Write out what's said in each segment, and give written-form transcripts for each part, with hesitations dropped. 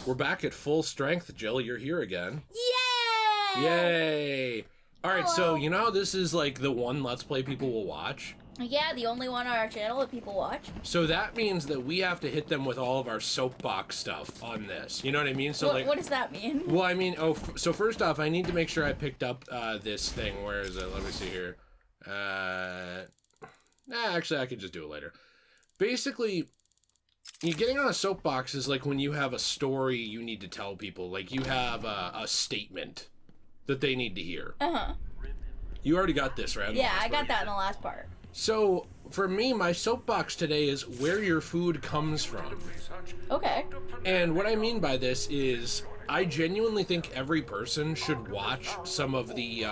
We're back at full strength, Jill. You're here again. Yay! Yay! Alright, Hello. so you know how this is like the one Let's Play people will watch? Yeah, the only one on our channel that people watch. So that means that we have to hit them with all of our soapbox stuff on this. You know what I mean? So What does that mean? Well, I mean, so first off, I need to make sure I picked up this thing. Where is it? Let me see here. Actually, I could just do it later. Basically, you getting on a soapbox is like when you have a story you need to tell people. Like you have a statement that they need to hear. Uh-huh. You already got this, right? Yeah, I got that in the last part. So, for me, my soapbox today is where your food comes from. Okay. And what I mean by this is, I genuinely think every person should watch some of the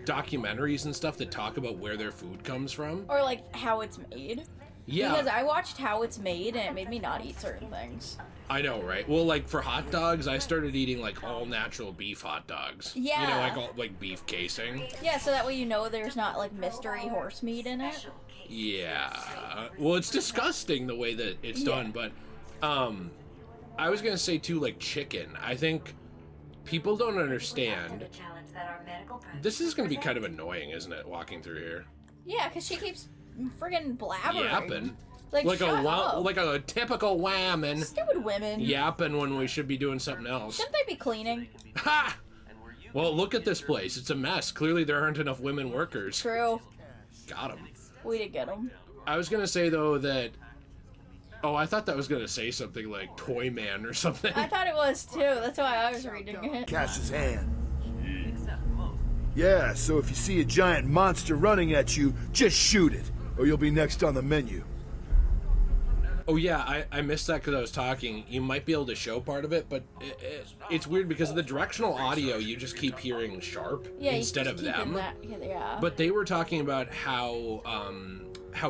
documentaries and stuff that talk about where their food comes from. Or, like, how it's made. Yeah. Because I watched how it's made, and it made me not eat certain things. I know, right? Well, like, for hot dogs, I started eating, like, all-natural beef hot dogs. Yeah. You know, like, all, like, beef casing. Yeah, so that way you know there's not, like, mystery horse meat in it. Yeah. Well, it's disgusting the way that it's done, but, I was gonna say, too, like, chicken. I think people don't understand. This is gonna be kind of annoying, isn't it, walking through here? Yeah, because she keeps friggin' blabbering. Yapping. Like a up. like a typical whammon. Stupid women. Yapping when we should be doing something else. Shouldn't they be cleaning? Ha! Well, look at this place. It's a mess. Clearly there aren't enough women workers. True. Got them. We did get them. I was gonna say, though, that... Oh, I thought that was gonna say something like Toy Man or something. I thought it was, too. That's why I was reading it. Cash's hand. Yeah, so if you see a giant monster running at you, just shoot it, or you'll be next on the menu. Oh, yeah, I missed that because I was talking. You might be able to show part of it, but it's weird because of the directional audio, you just keep hearing Sharp instead of them. Yeah. But they were talking about how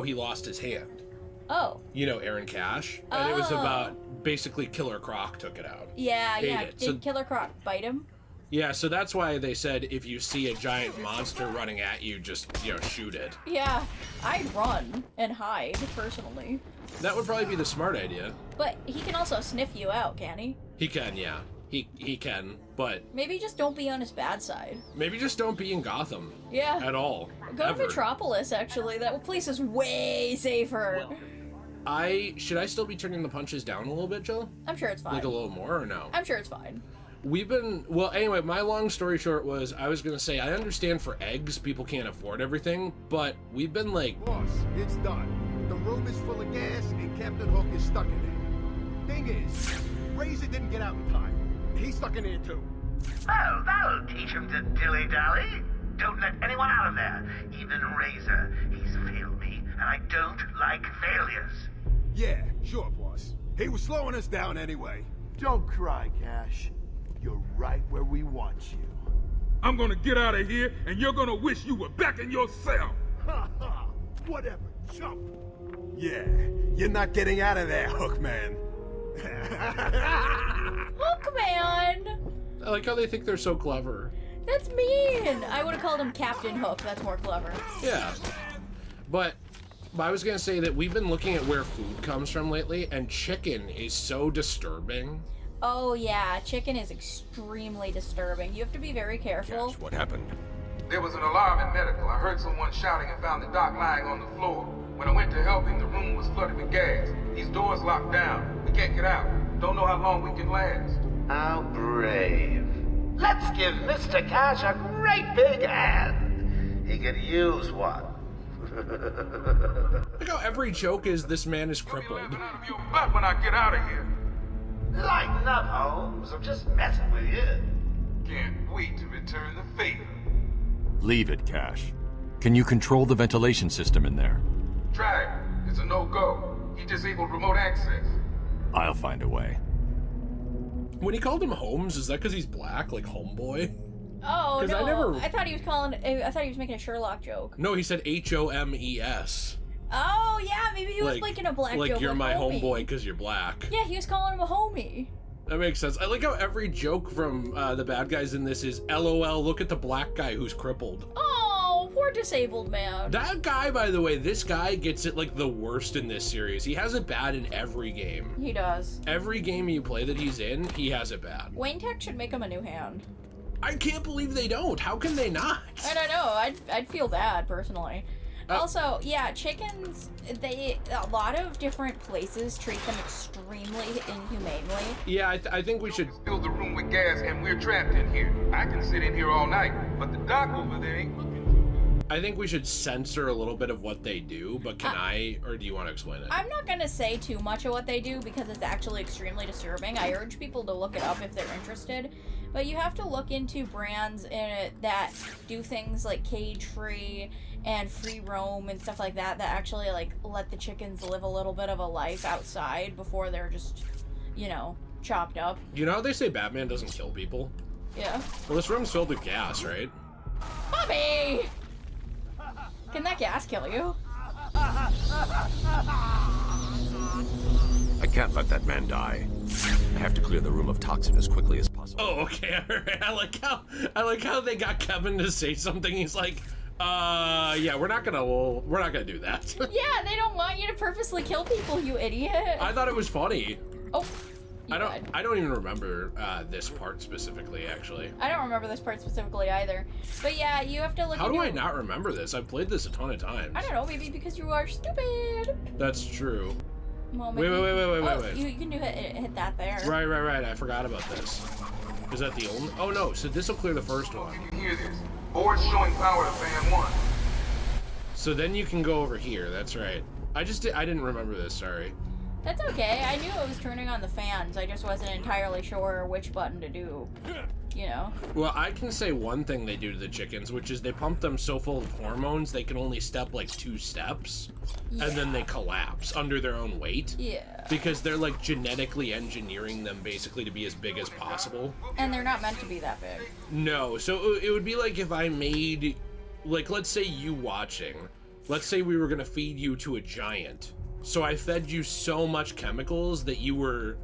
he lost his hand. Oh. You know, Aaron Cash. And it was about, basically, Killer Croc took it out. Yeah. It. Did Killer Croc bite him? Yeah, so that's why they said if you see a giant monster running at you, just, shoot it. Yeah. I'd run and hide, personally. That would probably be the smart idea. But he can also sniff you out, can he? He can, yeah. He can, but... Maybe just don't be on his bad side. Maybe just don't be in Gotham. Yeah. At all. Go ever. to Metropolis, actually. That place is way safer. Should I still be turning the punches down a little bit, Jill? I'm sure it's fine. Like a little more, or no? I'm sure it's fine. Well, anyway, my long story short was, I was gonna say, I understand for eggs, people can't afford everything, but we've been like... Boss, it's done. The room is full of gas, and Captain Hook is stuck in there. Thing is, Razor didn't get out in time. He's stuck in there, too. Well, that'll teach him to dilly-dally. Don't let anyone out of there, even Razor. He's failed me, and I don't like failures. Yeah, sure, boss. He was slowing us down anyway. Don't cry, Cash. You're right where we want you. I'm gonna get out of here, and you're gonna wish you were back in your cell. Ha ha! Whatever, jump. Yeah, you're not getting out of there, Hookman. Hookman! I like how they think they're so clever. That's mean! I would have called him Captain Hook. That's more clever. Yeah. But I was gonna say that we've been looking at where food comes from lately, and chicken is so disturbing. Oh yeah, chicken is extremely disturbing. You have to be very careful. Cash, what happened? There was an alarm in medical. I heard someone shouting and found the doc lying on the floor. When I went to help him, the room was flooded with gas. These doors locked down. We can't get out. Don't know how long we can last. How brave. Let's give Mr. Cash a great big hand. He could use one. Look how every joke is this man is You'll be crippled. laughing out of your butt when I get out of here. Lighten up, Holmes. I'm just messing with you. Can't wait to return the favor. Leave it, Cash. Can you control the ventilation system in there? Try it. It's a no-go. He disabled remote access. I'll find a way. When he called him Holmes, is that because he's black, like Homeboy? Oh 'Cause no! I thought he was making a Sherlock joke. No, he said Homes. Oh yeah, maybe he was making a black joke. Like you're my homie. homeboy because you're black. Yeah, he was calling him a homie. That makes sense. I like how every joke from the bad guys in this is LOL, look at the black guy who's crippled. Oh, poor Poor disabled man. That guy, by the way, this guy gets it like the worst in this series. He has it bad in every game. He does. Every game you play that he's in, he has it bad. Wayne Tech should make him a new hand. I can't believe they don't. How can they not? I don't know. I'd feel bad personally. Also, yeah, chickens, a lot of different places treat them extremely inhumanely. Yeah, I think we should... Fill the room with gas and we're trapped in here. I can sit in here all night, but the doc over there ain't looking. I think we should censor a little bit of what they do, but can I, or do you want to explain it? I'm not going to say too much of what they do because it's actually extremely disturbing. I urge people to look it up if they're interested. But you have to look into brands that do things like cage-free and free roam and stuff like that actually, like, let the chickens live a little bit of a life outside before they're just, you know, chopped up. You know how they say Batman doesn't kill people? Yeah. Well, this room's filled with gas, right? Bobby! Can that gas kill you? I can't let that man die. I have to clear the room of toxin as quickly as possible. Oh, okay, alright. I like how they got Kevin to say something. He's like, yeah, we're not gonna do that. Yeah, they don't want you to purposely kill people, you idiot. I thought it was funny. Oh, I don't even remember this part specifically, actually. I don't remember this part specifically either. But yeah, you have to look. How do I not remember this? I've played this a ton of times. I don't know, maybe because you are stupid. That's true. Well, Wait. You can hit that there. Right. I forgot about this. Is that the only? Oh no, so this will clear the first one. You can hear this. Board's showing power to fan 1. So then you can go over here. That's right. I didn't remember this. Sorry. That's okay. I knew it was turning on the fans. I just wasn't entirely sure which button to do. You know. Well, I can say one thing they do to the chickens, which is they pump them so full of hormones they can only step like 2 steps, and then they collapse under their own weight. Yeah. Because they're like genetically engineering them basically to be as big as possible. And they're not meant to be that big. No, so it would be like if I made, like, let's say you watching, let's say we were gonna feed you to a giant. So I fed you so much chemicals that you were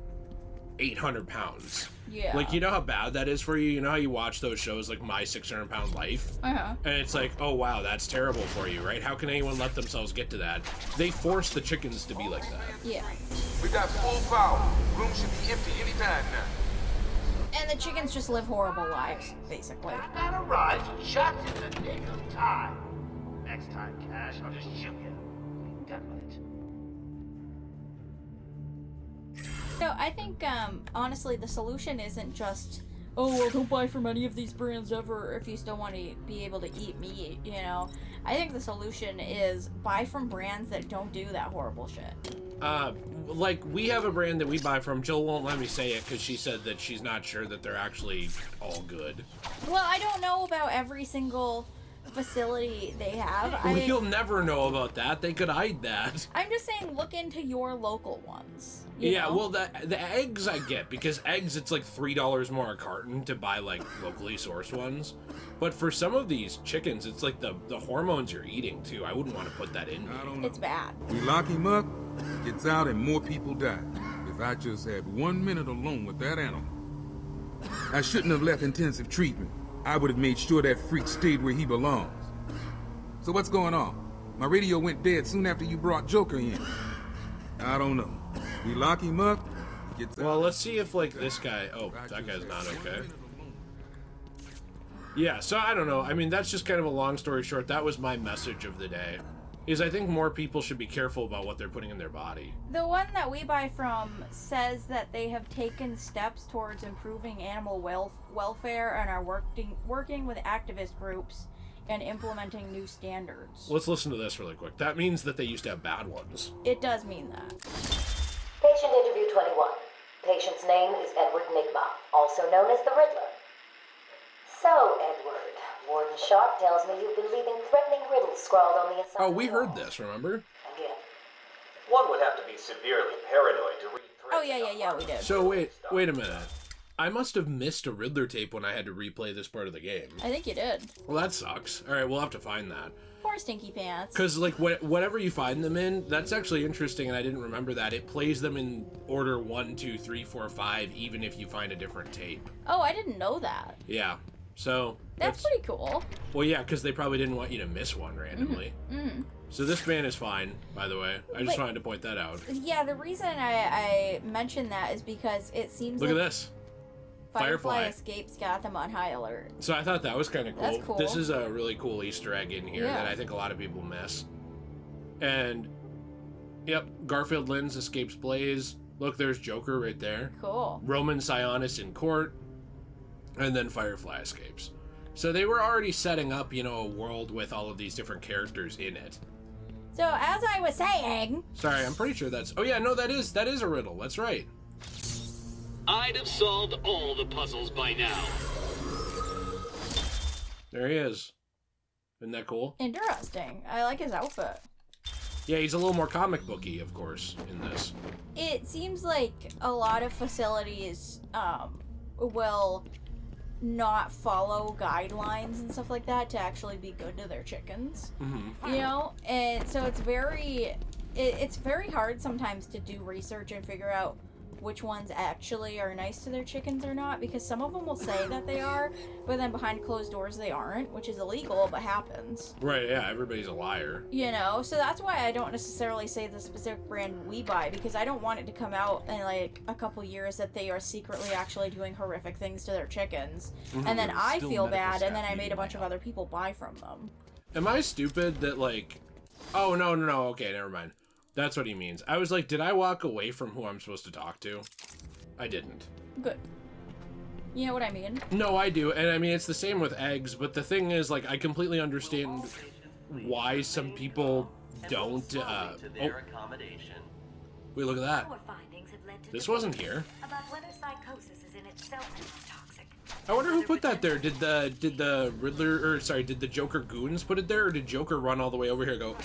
800 pounds. Yeah. Like, you know how bad that is for you? You know how you watch those shows like My 600 Pound Life? Uh-huh. And it's like, oh wow, that's terrible for you, right? How can anyone let themselves get to that? They force the chickens to be like that. Yeah. We got full power. Room should be empty anytime now. And the chickens just live horrible lives, basically. I got arrived just in the nick of time. Next time, Cash, I'll just shoot you. Done with it. So I think, honestly, the solution isn't just, oh, well, don't buy from any of these brands ever if you still want to be able to eat meat, you know? I think the solution is buy from brands that don't do that horrible shit. Like, we have a brand that we buy from. Jill won't let me say it because she said that she's not sure that they're actually all good. Well, I don't know about every single facility they have. I mean, You'll never know about that. They could hide that. I'm just saying, look into your local ones. Yeah, know? well, the eggs I get, because eggs, it's like $3 more a carton to buy, like, locally sourced ones. But for some of these chickens, it's like the hormones you're eating, too. I wouldn't want to put that in me. I don't know. It's bad. We lock him up, he gets out, and more people die. If I just had 1 minute alone with that animal. I shouldn't have left intensive treatment. I would have made sure that freak stayed where he belongs. So what's going on? My radio went dead soon after you brought Joker in. I don't know. We lock him up, he gets out. Well, let's see if, like, this guy... Oh, that guy's not okay. Yeah, so I don't know. I mean, that's just kind of a long story short. That was my message of the day. Is I think more people should be careful about what they're putting in their body. The one that we buy from says that they have taken steps towards improving animal welfare and are working with activist groups and implementing new standards. Let's listen to this really quick. That means that they used to have bad ones. It does mean that. Patient interview 21. Patient's name is Edward Nigma, also known as the Riddler. So, Edward, Warden Sharp tells me you've been leaving threatening riddles scrawled on the inside. Oh, we heard this, remember? Again. One would have to be severely paranoid to read Oh, yeah, we did. So, wait a minute. I must have missed a Riddler tape when I had to replay this part of the game. I think you did. Well, that sucks. Alright, we'll have to find that. Poor Stinky Pants. Because, like, whatever you find them in, that's actually interesting, and I didn't remember that. It plays them in order 1, 2, 3, 4, 5, even if you find a different tape. Oh, I didn't know that. Yeah. So That's pretty cool. Well, yeah, because they probably didn't want you to miss one randomly. So this van is fine, by the way. I just wanted to point that out. Yeah, the reason I mentioned that is because it seems Look like at this. Firefly Escapes got them on high alert. So I thought that was kind of cool. That's cool. This is a really cool Easter egg in here that I think a lot of people miss. And, yep, Garfield Lynns escapes Blaze. Look, there's Joker right there. Cool. Roman Sionis in court. And then Firefly escapes. So they were already setting up, you know, a world with all of these different characters in it. So as I was saying... Sorry, I'm pretty sure that's... Oh yeah, no, that is a riddle. That's right. I'd have solved all the puzzles by now. There he is. Isn't that cool? Interesting. I like his outfit. Yeah, he's a little more comic booky, of course, in this. It seems like a lot of facilities will not follow guidelines and stuff like that to actually be good to their chickens. You know? And so it's very hard sometimes to do research and figure out which ones actually are nice to their chickens or not, because some of them will say that they are, but then behind closed doors they aren't, which is illegal, but happens. Right, yeah, everybody's a liar. You know, so that's why I don't necessarily say the specific brand we buy, because I don't want it to come out in like a couple years that they are secretly actually doing horrific things to their chickens, and then I feel bad, and then I made a bunch of other people buy from them. Am I stupid that like... Oh, no, okay, never mind. That's what he means. I was like, did I walk away from who I'm supposed to talk to? I didn't. Good. You know what I mean? No, I do. And I mean, it's the same with eggs, but the thing is, like, I completely understand why some people don't, Wait, look at that. This wasn't here. About whether psychosis is in itself toxic. I wonder who put that there. Did the Riddler, or sorry, did the Joker goons put it there, or did Joker run all the way over here and go,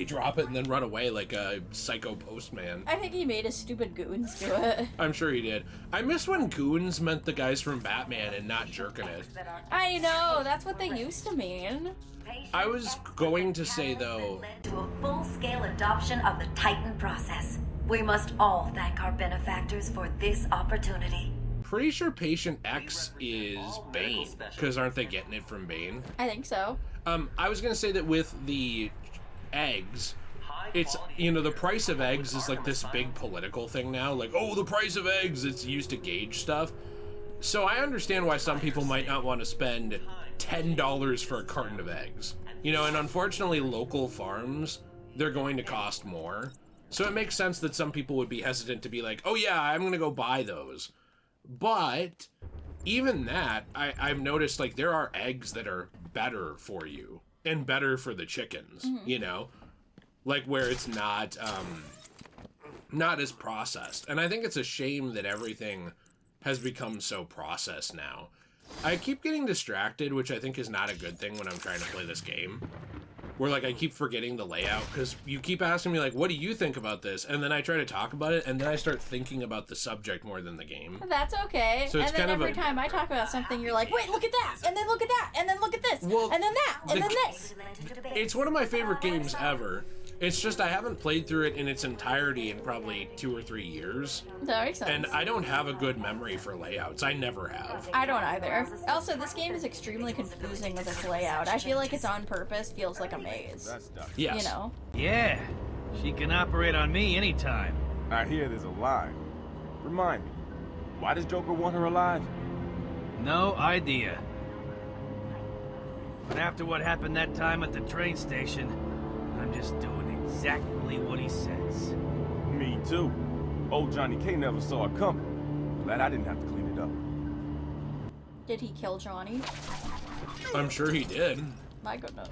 drop it, and then run away like a psycho postman? I think he made his stupid goons do it. I'm sure he did. I miss when goons meant the guys from Batman and not jerking it. I know, that's what they used to mean. I was going to say, though... led to a full-scale adoption of the Titan process. We must all thank our benefactors for this opportunity. Pretty sure Patient X is Bane, because aren't they getting it from Bane? I think so. I was gonna say that with the eggs, it's, you know, the price of eggs is like this big political thing now. Like, oh, the price of eggs, it's used to gauge stuff. So I understand why some people might not want to spend $10 for a carton of eggs. You know, and unfortunately local farms, they're going to cost more. So it makes sense that some people would be hesitant to be like, oh yeah, I'm gonna go buy those. But even that, I've noticed, like, there are eggs that are better for you and better for the chickens, you know, like where it's not as processed. And I think it's a shame that everything has become so processed now. I keep getting distracted, which I think is not a good thing when I'm trying to play this game. Where, like, I keep forgetting the layout, because you keep asking me, like, what do you think about this? And then I try to talk about it, and then I start thinking about the subject more than the game. That's okay. So it's and then kind of every time I talk about something, you're like, wait, look at that, and then look at that, and then look at this, well, and then that, and then this. It's one of my favorite games ever. It's just I haven't played through it in its entirety in probably 2 or 3 years. That makes sense. And I don't have a good memory for layouts. I never have. I don't either. Also, this game is extremely confusing with its layout. I feel like it's on purpose, feels like a maze. Yes. You know? Yeah, she can operate on me anytime. I hear there's a line. Remind me, why does Joker want her alive? No idea. But after what happened that time at the train station, I'm just doing exactly what he says. Me too. Old Johnny K never saw it coming. Glad I didn't have to clean it up. Did he kill Johnny? I'm sure he did. My goodness.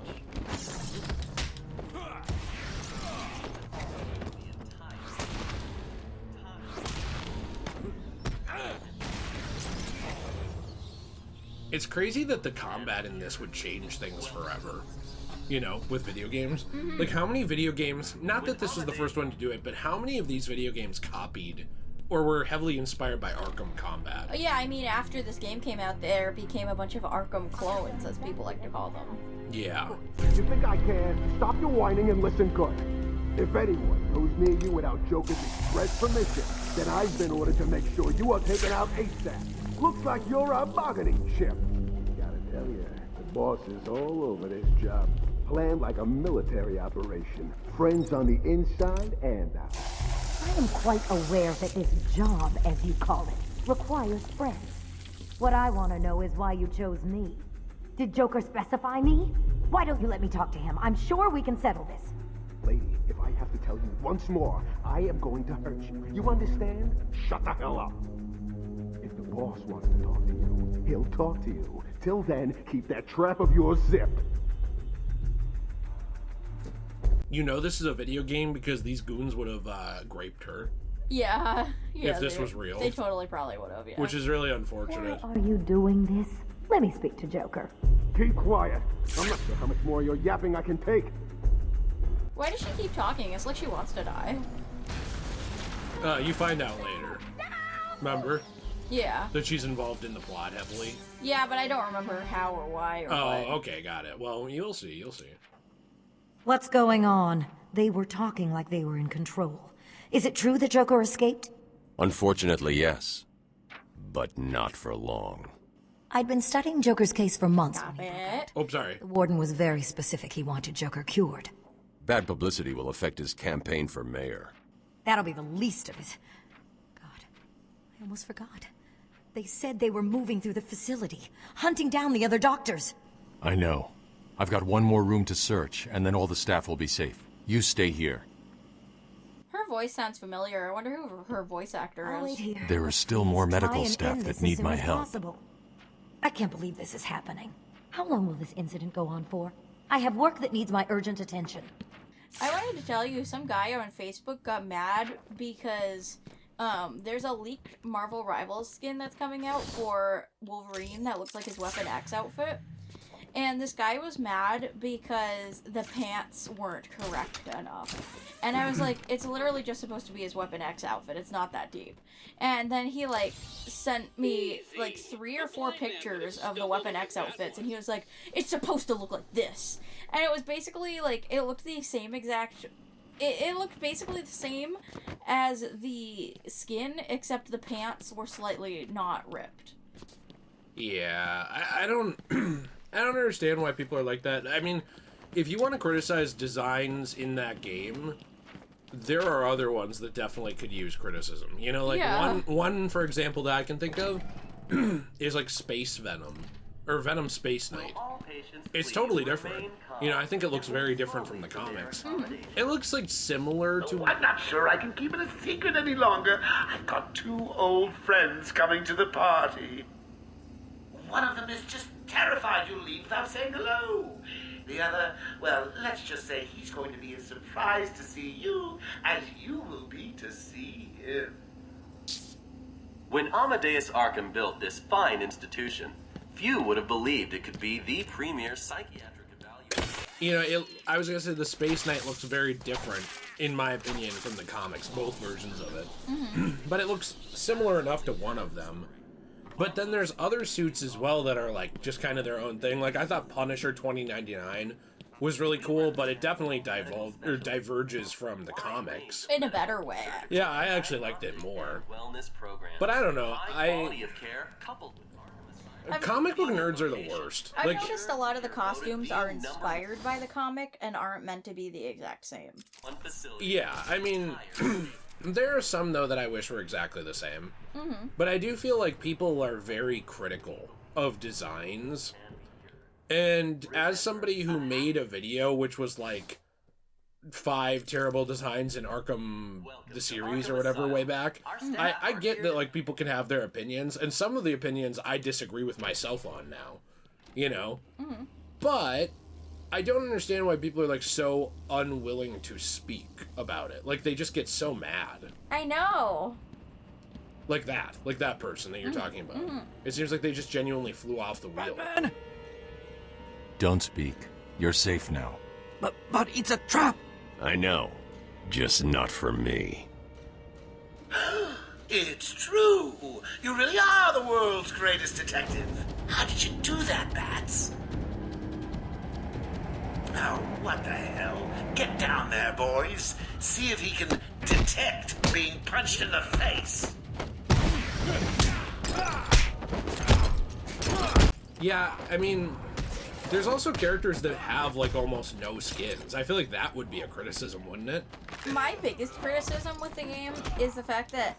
It's crazy that the combat in this would change things forever. You know, with video games. Like, how many video games, not that this was the first one to do it, but how many of these video games copied or were heavily inspired by Arkham combat? Oh, yeah, I mean, after this game came out, there became a bunch of Arkham clones, as people like to call them. Yeah. You think I can? Stop your whining and listen good. If anyone goes near you without Joker's express permission, then I've been ordered to make sure you are taken out ASAP. Looks like you're a bargaining chip. Hell yeah. The boss is all over this job. Planned like a military operation. Friends on the inside and out. I am quite aware that this job, as you call it, requires friends. What I want to know is why you chose me. Did Joker specify me? Why don't you let me talk to him? I'm sure we can settle this. Lady, if I have to tell you once more, I am going to hurt you. You understand? Shut the hell up. If the boss wants to talk to you, he'll talk to you. Till then, keep that trap of yours zipped. You know this is a video game because these goons would have graped her. Yeah. If this was real. They totally probably would have, yeah. Which is really unfortunate. Why are you doing this? Let me speak to Joker. Keep quiet. I'm not sure how much more of your yapping I can take. Why does she keep talking? It's like she wants to die. You find out later. Remember? Yeah. That she's involved in the plot heavily. Yeah, but I don't remember how or why or what. Okay, got it. Well, you'll see, you'll see. What's going on? They were talking like they were in control. Is it true that Joker escaped? Unfortunately, yes. But not for long. I'd been studying Joker's case for months. Stop it. Oh, sorry. The warden was very specific. He wanted Joker cured. Bad publicity will affect his campaign for mayor. That'll be the least of it. God, I almost forgot. They said they were moving through the facility, hunting down the other doctors. I know. I've got one more room to search, and then all the staff will be safe. You stay here. Her voice sounds familiar. I wonder who her voice actor is. There are still more medical staff that need my help. I can't believe this is happening. How long will this incident go on for? I have work that needs my urgent attention. I wanted to tell you, some guy on Facebook got mad because there's a leaked Marvel Rivals skin that's coming out for Wolverine that looks like his Weapon X outfit. And this guy was mad because the pants weren't correct enough. And I was like, it's literally just supposed to be his Weapon X outfit. It's not that deep. And then he, like, sent me, like, 3 or 4 pictures of the Weapon X outfits. And he was like, it's supposed to look like this. And it was basically, like, it looked the same exact... It looked basically the same as the skin, except the pants were slightly not ripped. Yeah, I don't... I don't understand why people are like that. I mean, if you want to criticize designs in that game, there are other ones that definitely could use criticism. You know, like one for example that I can think of is like Space Venom or Venom Space Knight. It's totally different. You know, I think it looks very different from the comics. It looks like similar to... I'm not sure I can keep it a secret any longer. I've got 2 old friends coming to the party. One of them is just terrified you'll leave without saying hello. The other, well, let's just say he's going to be as surprised to see you as you will be to see him. When Amadeus Arkham built this fine institution, few would have believed it could be the premier psychiatric evaluation. You know, I was going to say the Space Knight looks very different, in my opinion, from the comics, both versions of it. But it looks similar enough to one of them. But then there's other suits as well that are, like, just kind of their own thing. Like, I thought Punisher 2099 was really cool, but it definitely diverges from the comics. In a better way. Yeah, I actually liked it more. But I don't know, comic book nerds are the worst. I've noticed a lot of the costumes are inspired by the comic and aren't meant to be the exact same. Yeah, I mean... There are some, though, that I wish were exactly the same. But I do feel like people are very critical of designs. And as somebody who made a video which was like 5 terrible designs in Arkham, the series or whatever, way back, I get that, like, people can have their opinions. And some of the opinions I disagree with myself on now. You know? But... I don't understand why people are, like, so unwilling to speak about it. Like, they just get so mad. I know. Like that person that you're talking about. It seems like they just genuinely flew off the wheel. Batman! Don't speak. You're safe now. But it's a trap! I know. Just not for me. It's true! You really are the world's greatest detective. How did you do that, Bats? Oh, what the hell? Get down there, boys. See if he can detect being punched in the face. Yeah, I mean, there's also characters that have, like, almost no skins. I feel like that would be a criticism, wouldn't it? My biggest criticism with the game is the fact that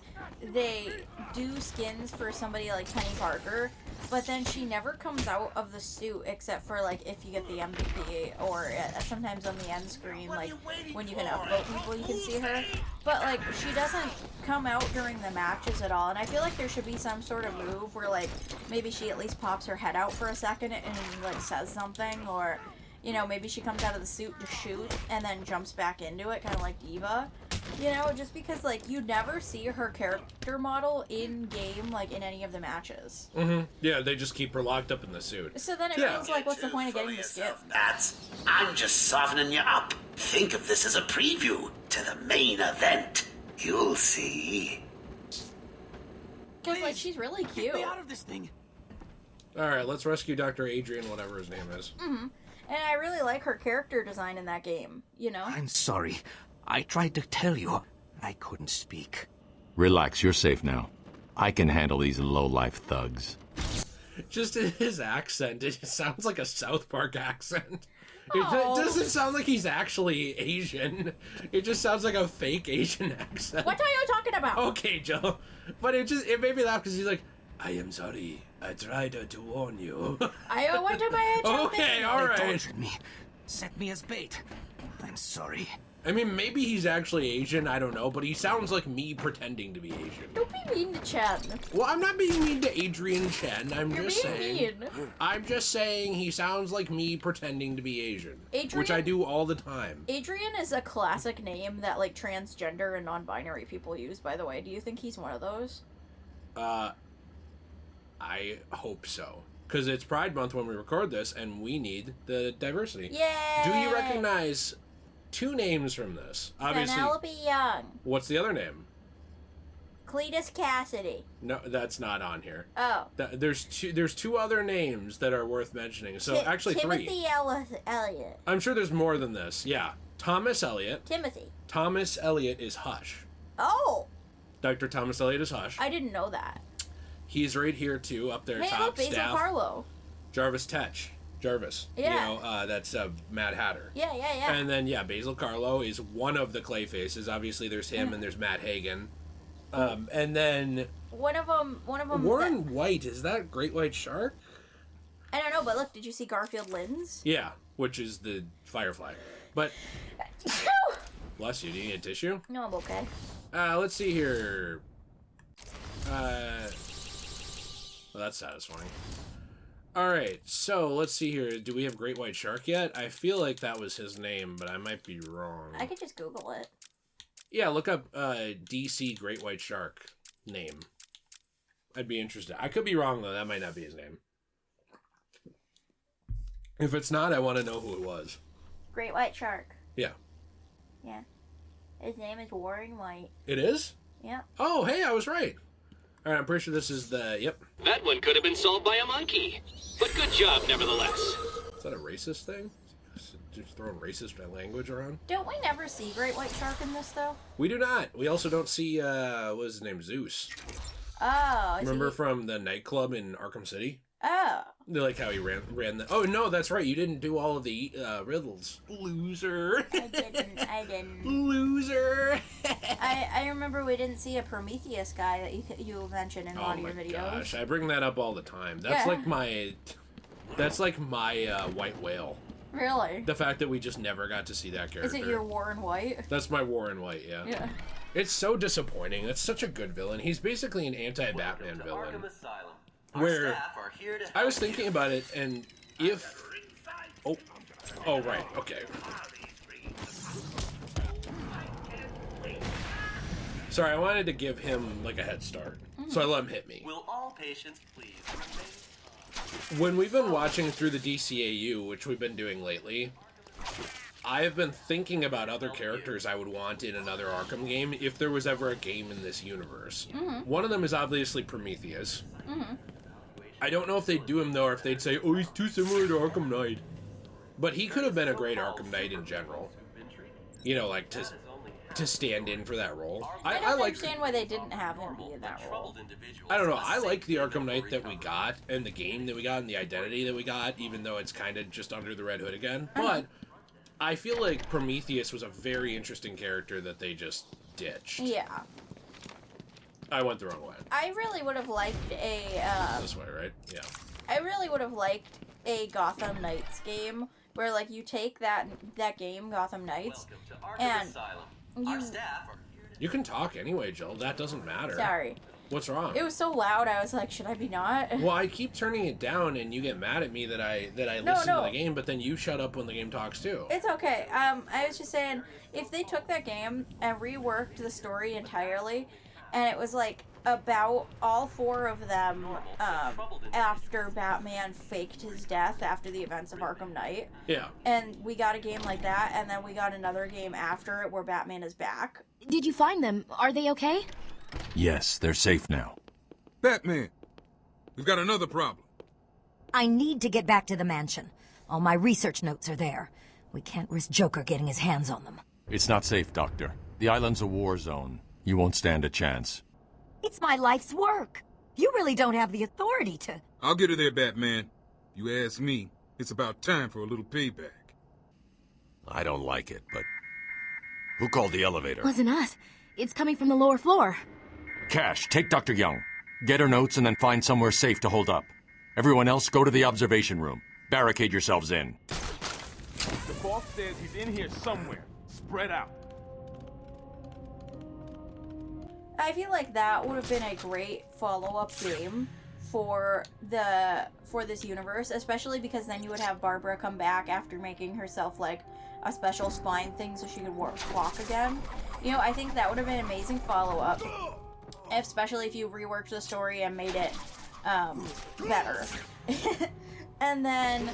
they do skins for somebody like Penny Parker, but then she never comes out of the suit except for, like, if you get the MVP or sometimes on the end screen, like, when you can upvote people, you can see her. But, like, she doesn't come out during the matches at all, and I feel like there should be some sort of move where, like, maybe she at least pops her head out for a second and, like, says something, or, you know, maybe she comes out of the suit to shoot and then jumps back into it, kind of like Diva. You know, just because, like, you never see her character model in-game, like, in any of the matches. Mm-hmm. Yeah, they just keep her locked up in the suit. So then it feels like, what's the point of getting the skip? I'm just softening you up. Think of this as a preview to the main event. You'll see. Because, like, she's really cute. Get me out of this thing. Alright, let's rescue Dr. Adrian, whatever his name is. Mm-hmm. And I really like her character design in that game, you know? I'm sorry. I tried to tell you. I couldn't speak. Relax, you're safe now. I can handle these low-life thugs. Just in his accent, it sounds like a South Park accent. It Oh. doesn't sound like he's actually Asian. It just sounds like a fake Asian accent. What are you talking about? Okay, Joe. But it made me laugh because he's like, I am sorry. I tried to warn you. I went to my Okay, alright. They tortured me. Set me as bait. I'm sorry. I mean, maybe he's actually Asian, I don't know, but he sounds like me pretending to be Asian. Don't be mean to Chen. Well, I'm not being mean to Adrian Chen, I'm You're just being saying. mean. I'm just saying he sounds like me pretending to be Asian. Adrian? Which I do all the time. Adrian is a classic name that, like, transgender and non-binary people use, by the way. Do you think he's one of those? I hope so. Because it's Pride Month when we record this, and we need the diversity. Yay! Do you recognize 2 names from this? Obviously. Penelope Young. What's the other name? Cletus Cassidy. No, that's not on here. Oh. There's 2 other names that are worth mentioning. So actually 3. Timothy Elliott. I'm sure there's more than this. Yeah. Thomas Elliott. Timothy. Thomas Elliott is Hush. Oh! Dr. Thomas Elliott is Hush. I didn't know that. He's right here, too, up there, Hey, top look, Basil staff. Carlo. Jarvis Tetch. Jarvis. Yeah. You know, that's Mad Hatter. Yeah. And then, yeah, Basil Carlo is one of the clay faces. Obviously, there's him and there's Matt Hagen. And then... One of them. Warren White, is that Great White Shark? I don't know, but look, did you see Garfield Linz? Yeah, which is the Firefly. But... Bless you, do you need a tissue? No, I'm okay. Let's see here. Well, that's satisfying. Alright, so let's see here. Do we have Great White Shark yet? I feel like that was his name, but I might be wrong. I could just Google it. Yeah, look up DC Great White Shark name. I'd be interested. I could be wrong, though. That might not be his name. If it's not, I want to know who it was. Great White Shark. Yeah. Yeah. His name is Warren White. It is? Yeah. Oh, hey, I was right. Alright, I'm pretty sure this is the... Yep. That one could have been solved by a monkey. But good job, nevertheless. Is that a racist thing? Just throwing racist language around? Don't we never see Great White Shark in this, though? We do not. We also don't see, what is his name? Zeus. Oh, Remember from the nightclub in Arkham City? Oh. Like how he ran the... Oh, no, that's right. You didn't do all of the riddles. Loser. I didn't. Loser. I remember we didn't see a Prometheus guy that you mentioned in a lot of your videos. Gosh, I bring that up all the time. That's like my... That's like my white whale. Really? The fact that we just never got to see that character. Is it your Warren White? That's my Warren White, yeah. Yeah. It's so disappointing. That's such a good villain. He's basically an anti-Batman villain. Arkham Asylum. Where Staff are here to I was thinking about it, and if... Oh, right, okay. Sorry, I wanted to give him, like, a head start. So I let him hit me. Will all patients please remain? When we've been watching through the DCAU, which we've been doing lately, I have been thinking about other characters I would want in another Arkham game if there was ever a game in this universe. One of them is obviously Prometheus. I don't know if they'd do him, though, or if they'd say, oh, he's too similar to Arkham Knight. But he could have been a great Arkham Knight in general. You know, like, to to stand in for that role. I don't understand why they didn't have him be in that role. I don't know. I like the Arkham Knight that we got, and the game that we got, and the identity that we got, even though it's kind of just under the Red Hood again. But I feel like Prometheus was a very interesting character that they just ditched. Yeah. I went the wrong way. I really would have liked a... This way, right? Yeah. I really would have liked a Gotham Knights game where, like, you take that game, Gotham Knights, and you can talk anyway, Jill. That doesn't matter. Sorry. What's wrong? It was so loud. I was like, should I be not? Well, I keep turning it down, and you get mad at me that I listen to the game, but then you shut up when the game talks too. It's okay. I was just saying, if they took that game and reworked the story entirely, and it was like about all four of them after Batman faked his death after the events of Arkham Knight. Yeah. And we got a game like that, and then we got another game after it where Batman is back. Did you find them? Are they okay? Yes, they're safe now. Batman, we've got another problem. I need to get back to the mansion. All my research notes are there. We can't risk Joker getting his hands on them. It's not safe, Doctor. The island's a war zone. You won't stand a chance. It's my life's work. You really don't have the authority to... I'll get her there, Batman. If you ask me, it's about time for a little payback. I don't like it, but... Who called the elevator? Wasn't us. It's coming from the lower floor. Cash, take Dr. Young. Get her notes and then find somewhere safe to hold up. Everyone else, go to the observation room. Barricade yourselves in. The boss says he's in here somewhere. Spread out. I feel like that would have been a great follow-up game for this universe, especially because then you would have Barbara come back after making herself like a special spine thing so she could walk again. You know, I think that would have been an amazing follow-up, especially if you reworked the story and made it better. And then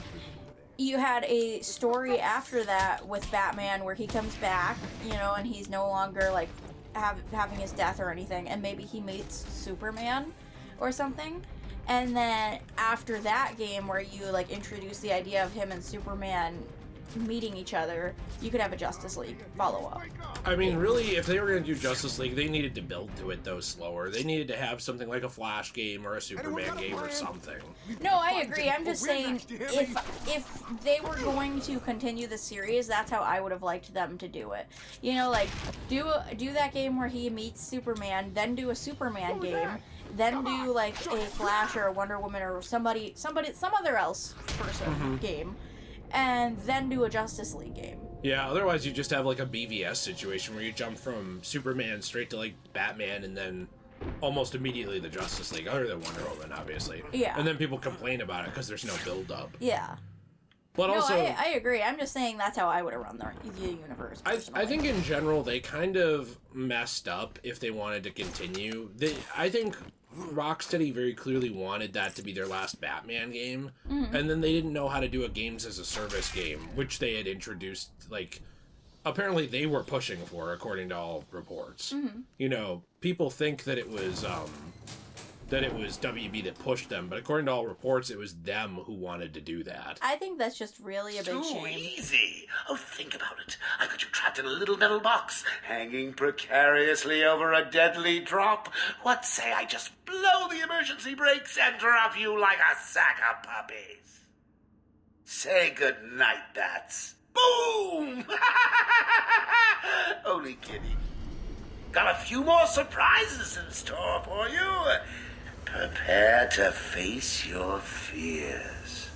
you had a story after that with Batman where he comes back, you know, and he's no longer like having his death or anything, and maybe he meets Superman or something. And then after that game where you like introduce the idea of him and Superman meeting each other, you could have a Justice League follow-up. I mean, really, if they were going to do Justice League, they needed to build to it, though, slower. They needed to have something like a Flash game or a Superman game or something. No, I agree. I'm just saying, if they were going to continue the series, that's how I would have liked them to do it. You know, like, do that game where he meets Superman, then do a Superman game, then do, like, a Flash or a Wonder Woman or some other else person game, and then do a Justice League game. Yeah, otherwise you just have like a BVS situation where you jump from Superman straight to like Batman and then almost immediately the Justice League, other than Wonder Woman, obviously. Yeah. And then people complain about it because there's no build-up. Yeah. But also, I agree. I'm just saying that's how I would have run the universe. I think in general they kind of messed up if they wanted to continue. I think Rocksteady very clearly wanted that to be their last Batman game, and then they didn't know how to do a games as a service game, which they had introduced, like, apparently they were pushing for, according to all reports. You know, people think that it was WB that pushed them, but according to all reports, it was them who wanted to do that. I think that's just really a big shame. Too easy. Oh, think about it. I got you trapped in a little metal box, hanging precariously over a deadly drop. What say I just blow the emergency brakes and drop you like a sack of puppies? Say goodnight, bats. Boom! Only kidding. Got a few more surprises in store for you. Prepare to face your fears.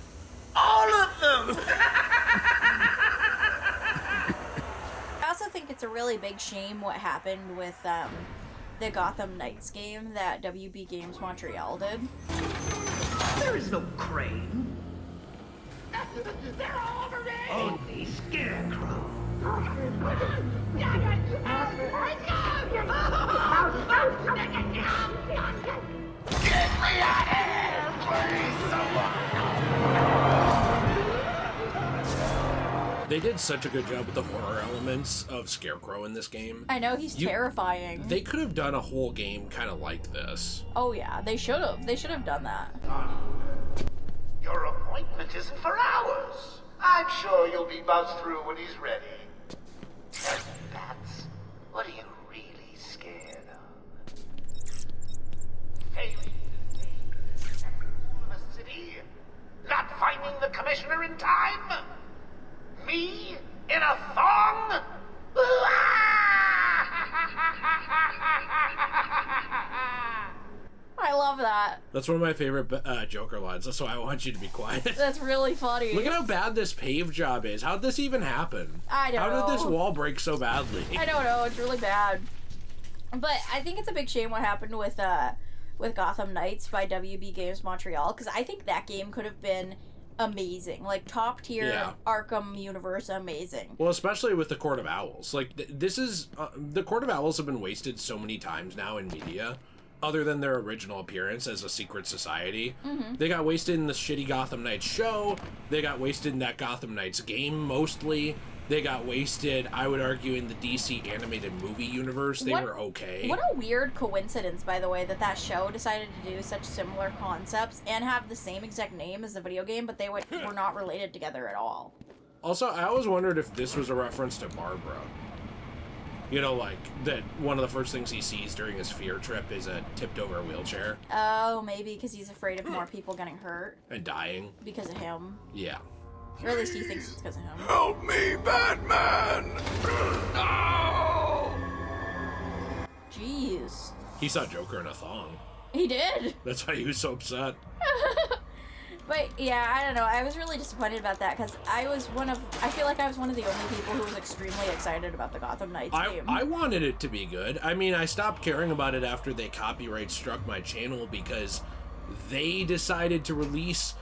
All of them! I also think it's a really big shame what happened with the Gotham Knights game that WB Games Montreal did. There is no crane. They're over me! Only Scarecrow. Get me out of here, please, someone! They did such a good job with the horror elements of Scarecrow in this game. I know, he's terrifying. They could have done a whole game kind of like this. Oh yeah, they should have. They should have done that. Your appointment isn't for hours. I'm sure you'll be buzzed through when he's ready. That's What are you really scared of? Failing to save the city? Not finding the commissioner in time? Me? In a thong? I love that. That's one of my favorite Joker lines. That's why I want you to be quiet. That's really funny. Look at how bad this pave job is. How'd this even happen? I don't know. How did this wall break so badly? I don't know. It's really bad. But I think it's a big shame what happened with Gotham Knights by WB Games Montreal, because I think that game could have been amazing. Like, top tier Arkham universe amazing. Well, especially with the Court of Owls. Like, this is... the Court of Owls have been wasted so many times now in media, other than their original appearance as a secret society. Mm-hmm. They got wasted in the shitty Gotham Knights show. They got wasted in that Gotham Knights game, mostly. They got wasted, I would argue, in the DC animated movie universe. They were okay. What a weird coincidence, by the way, that show decided to do such similar concepts and have the same exact name as the video game, but they were not related together at all. Also, I always wondered if this was a reference to Barbara. You know, like, that one of the first things he sees during his fear trip is a tipped-over wheelchair. Oh, maybe because he's afraid of more people getting hurt. And dying. Because of him. Yeah. Or at least he thinks it's because of him. Help me, Batman! No! Jeez. He saw Joker in a thong. He did. That's why he was so upset. But yeah, I don't know. I was really disappointed about that because I feel like I was one of the only people who was extremely excited about the Gotham Knights game. I wanted it to be good. I mean, I stopped caring about it after they copyright struck my channel because they decided to release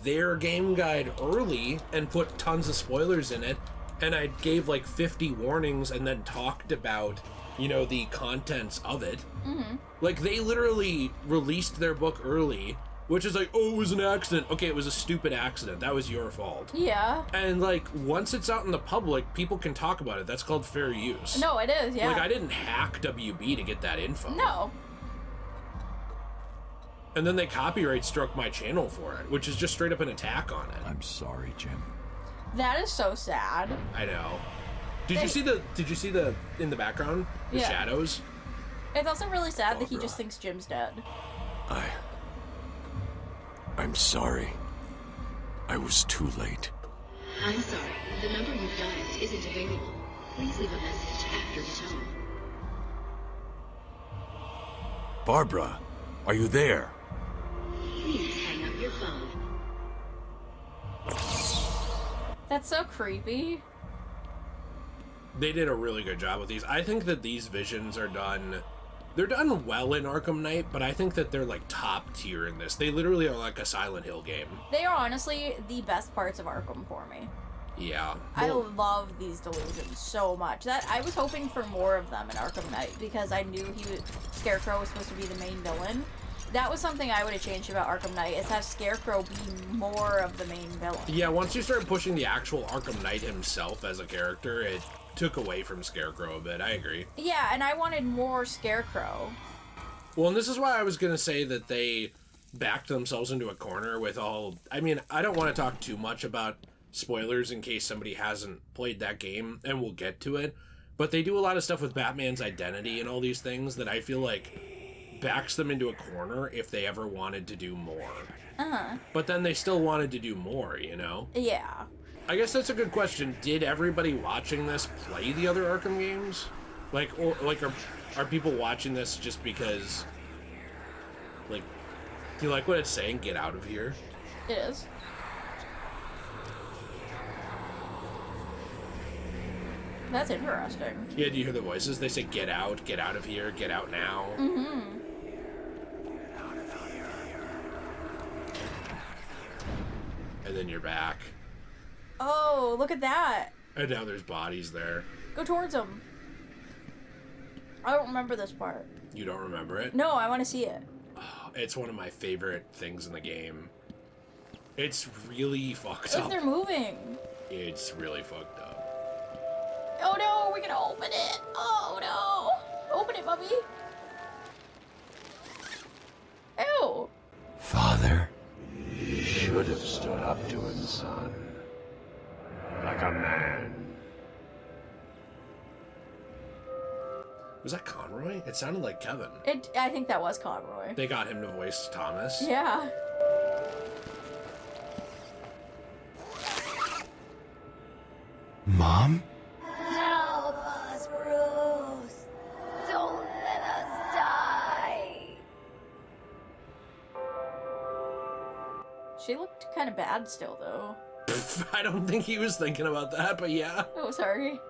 their game guide early and put tons of spoilers in it, and I gave like 50 warnings and then talked about, you know, the contents of it. Mm-hmm. Like, they literally released their book early, which is like, oh, it was an accident. Okay, it was a stupid accident. That was your fault. Yeah. And like, once it's out in the public, people can talk about it. That's called fair use. No, it is, yeah. Like, I didn't hack WB to get that info. No. And then they copyright struck my channel for it, which is just straight up an attack on it. I'm sorry, Jim. That is so sad. I know. Did you see the in the background? The shadows? It's also really sad that he just thinks Jim's dead. I'm sorry. I was too late. I'm sorry. The number you've dialed isn't available. Please leave a message after the tone. Barbara, are you there? Please hang up your phone. That's so creepy. They did a really good job with these. I think that these visions are done... They're done well in Arkham Knight, but I think that they're like top tier in this. They literally are like a Silent Hill game. They are honestly the best parts of Arkham for me. Yeah. I love these delusions so much. That I was hoping for more of them in Arkham Knight because I knew Scarecrow was supposed to be the main villain. That was something I would have changed about Arkham Knight, is have Scarecrow be more of the main villain. Yeah, once you start pushing the actual Arkham Knight himself as a character, it took away from Scarecrow a bit. I agree. Yeah, and I wanted more Scarecrow. Well, and this is why I was going to say that they backed themselves into a corner with all... I mean, I don't want to talk too much about spoilers in case somebody hasn't played that game, and we'll get to it, but they do a lot of stuff with Batman's identity and all these things that I feel like backs them into a corner if they ever wanted to do more. Uh-huh. But then they still wanted to do more, you know? Yeah. I guess that's a good question. Did everybody watching this play the other Arkham games? Like, or like, are people watching this just because, like, do you like what it's saying? Get out of here. It is. That's interesting. Yeah, do you hear the voices? They say, get out of here, get out now. Mm-hmm. And then you're back. Oh, look at that. And now there's bodies there. Go towards them. I don't remember this part. You don't remember it? No, I want to see it. Oh, it's one of my favorite things in the game. It's really fucked Look, up. they're moving. It's really fucked up. Oh no, we're gonna open it. Oh no. Open it, Bubby. Ew. Father. You should have stood up to him, son. Like a man. It sounded like Kevin. I think that was Conroy. They got him to voice Thomas. Yeah. Mom? Help us, Bruce. Don't let us die. She looked kind of bad still, though. I don't think he was thinking about that, but yeah. Oh, sorry.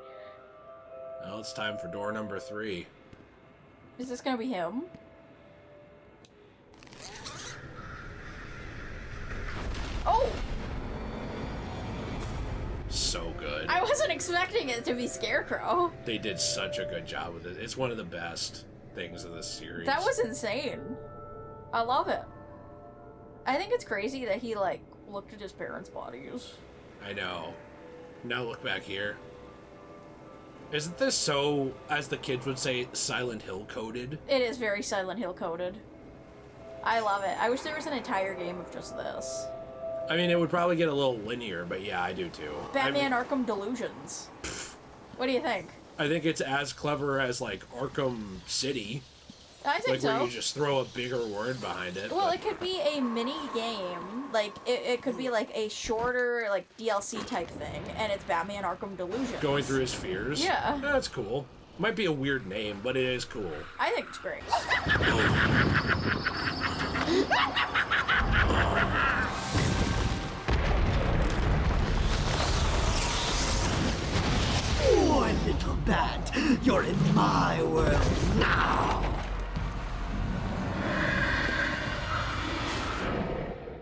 Well, it's time for door number 3. Is this gonna be him? Oh! So good. I wasn't expecting it to be Scarecrow. They did such a good job with it. It's one of the best things of this series. That was insane. I love it. I think it's crazy that he, like, looked at his parents' bodies. I know. Now look back here. Isn't this so, as the kids would say, Silent Hill coded? It is very Silent Hill coded. I love it. I wish there was an entire game of just this. I mean, it would probably get a little linear, but yeah, I do too. Batman Arkham Delusions. What do you think? I think it's as clever as, like, Arkham City. I think so. Like, where you just throw a bigger word behind it. Well, it could be a mini game. Like, it could be, like, a shorter, like, DLC type thing, and it's Batman Arkham Delusions. Going through his fears? Yeah. That's cool. Might be a weird name, but it is cool. I think it's great. Poor little bat, you're in my world now.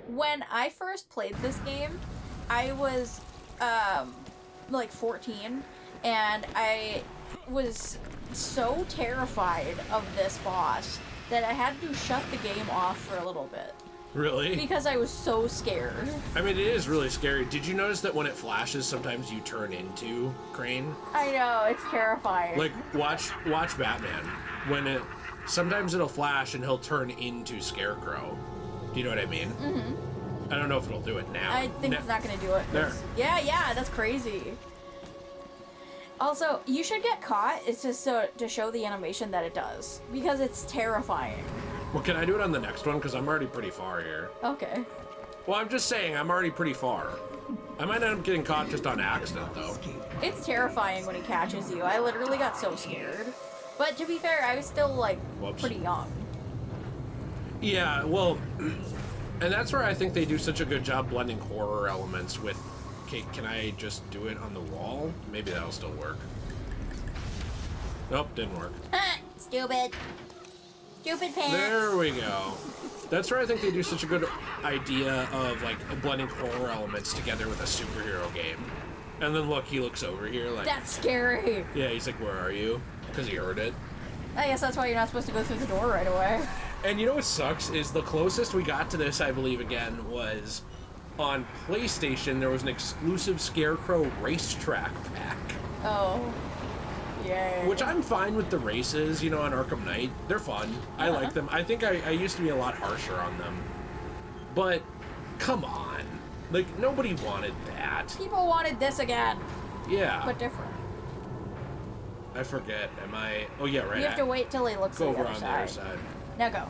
When I first played this game, I was, like 14, and I was so terrified of this boss that I had to shut the game off for a little bit. Really? Because I was so scared. I mean, it is really scary. Did you notice that when it flashes, sometimes you turn into Crane? I know, it's terrifying. Like, watch Batman. When it... Sometimes it'll flash and he'll turn into Scarecrow. Do you know what I mean? Mm-hmm. I don't know if it'll do it now. I think it's not gonna do it. There. Yeah, that's crazy. Also, you should get caught. It's just to show the animation that it does. Because it's terrifying. Well, can I do it on the next one? Because I'm already pretty far here. Okay. Well, I'm just saying, I'm already pretty far. I might end up getting caught just on accident, though. It's terrifying when he catches you. I literally got so scared. But to be fair, I was still, like, pretty young. Yeah, well, and that's where I think they do such a good job blending horror elements with, okay, can I just do it on the wall? Maybe that'll still work. Nope, didn't work. Stupid. Stupid pants. There we go. That's where I think they do such a good idea of, like, blending horror elements together with a superhero game. And then look, he looks over here like... That's scary. Yeah, he's like, where are you? Because he heard it. I guess that's why you're not supposed to go through the door right away. And you know what sucks is the closest we got to this, I believe, again, was on PlayStation. There was an exclusive Scarecrow racetrack pack. Oh. Yay. Which I'm fine with the races, you know, on Arkham Knight. They're fun. I like them. I think I used to be a lot harsher on them. But, come on. Like, nobody wanted that. People wanted this again. Yeah. But different. I forget. Am I... Oh, yeah, right. You have to wait till he looks go on the over other on side. the other side. Now go.